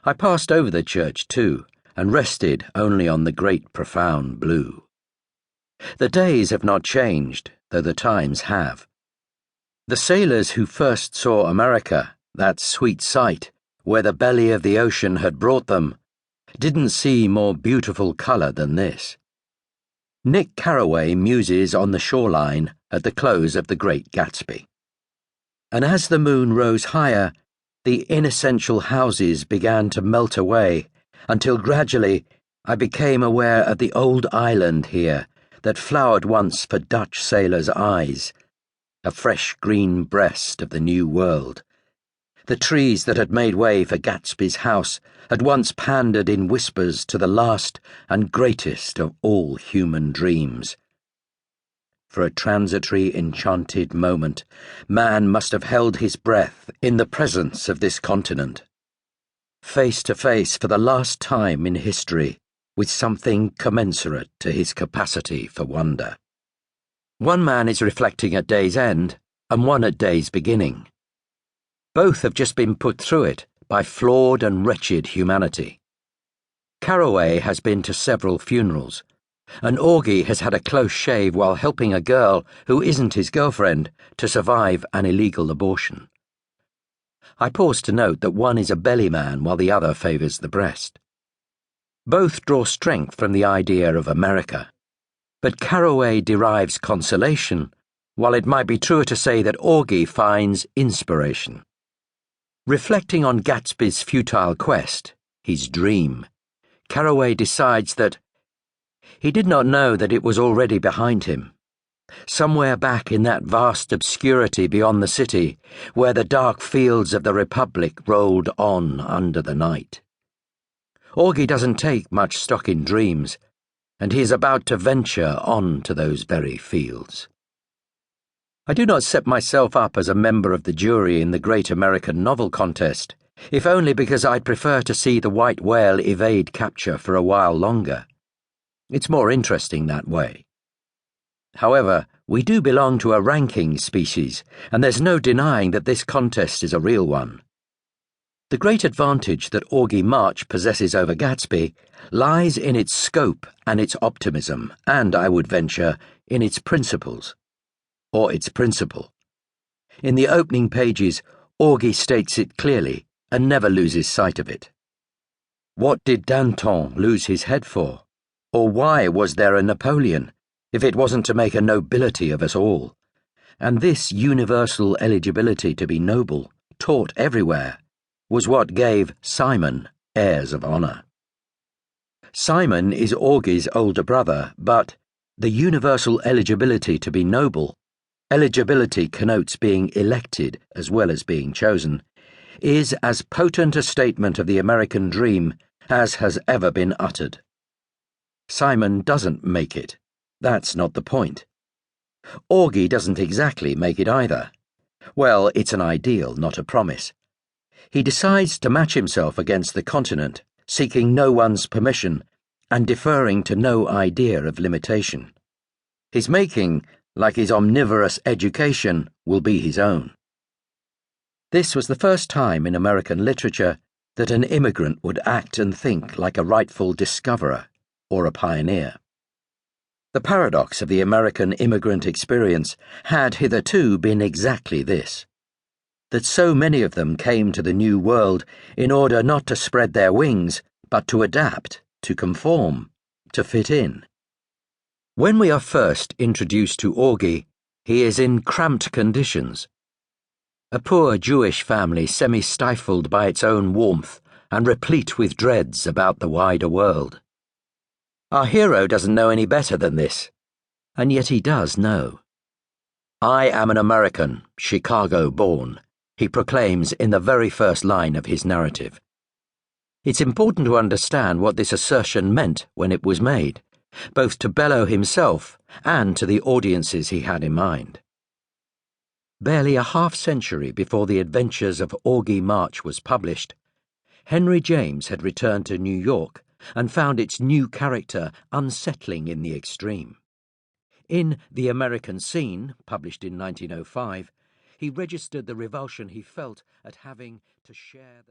I passed over the church too, and rested only on the great profound blue. The days have not changed, though the times have. The sailors who first saw America, that sweet sight, where the belly of the ocean had brought them, didn't see more beautiful colour than this. Nick Carraway muses on the shoreline at the close of The Great Gatsby. And as the moon rose higher, the inessential houses began to melt away, until gradually I became aware of the old island here that flowered once for Dutch sailors' eyes, a fresh green breast of the new world. The trees that had made way for Gatsby's house had once pandered in whispers to the last and greatest of all human dreams. For a transitory, enchanted moment, man must have held his breath in the presence of this continent, face to face for the last time in history with something commensurate to his capacity for wonder. One man is reflecting at day's end, and one at day's beginning. Both have just been put through it by flawed and wretched humanity. Carraway has been to several funerals, and Augie has had a close shave while helping a girl who isn't his girlfriend to survive an illegal abortion. I pause to note that one is a belly man while the other favours the breast. Both draw strength from the idea of America, but Carraway derives consolation, while it might be truer to say that Augie finds inspiration. Reflecting on Gatsby's futile quest, his dream, Carraway decides that he did not know that it was already behind him, somewhere back in that vast obscurity beyond the city, where the dark fields of the Republic rolled on under the night. Augie doesn't take much stock in dreams, and he is about to venture on to those very fields. I do not set myself up as a member of the jury in the Great American Novel Contest, if only because I'd prefer to see the white whale evade capture for a while longer. It's more interesting that way. However, we do belong to a ranking species, and there's no denying that this contest is a real one. The great advantage that Augie March possesses over Gatsby lies in its scope and its optimism, and, I would venture, in its principles. Or its principle. In the opening pages, Augie states it clearly and never loses sight of it. What did Danton lose his head for? Or why was there a Napoleon, if it wasn't to make a nobility of us all? And this universal eligibility to be noble, taught everywhere, was what gave Simon heirs of honour. Simon is Augie's older brother, but the universal eligibility to be noble, eligibility connotes being elected as well as being chosen, is as potent a statement of the American dream as has ever been uttered. Simon doesn't make it. That's not the point. Augie doesn't exactly make it either. Well, it's an ideal, not a promise. He decides to match himself against the continent, seeking no one's permission and deferring to no idea of limitation. His making, like his omnivorous education, will be his own. This was the first time in American literature that an immigrant would act and think like a rightful discoverer or a pioneer. The paradox of the American immigrant experience had hitherto been exactly this, that so many of them came to the New World in order not to spread their wings, but to adapt, to conform, to fit in. When we are first introduced to Augie, he is in cramped conditions. A poor Jewish family semi-stifled by its own warmth and replete with dreads about the wider world. Our hero doesn't know any better than this, and yet he does know. I am an American, Chicago-born, he proclaims in the very first line of his narrative. It's important to understand what this assertion meant when it was made, both to Bellow himself and to the audiences he had in mind. Barely a half-century before The Adventures of Augie March was published, Henry James had returned to New York and found its new character unsettling in the extreme. In The American Scene, published in 1905, he registered the revulsion he felt at having to share the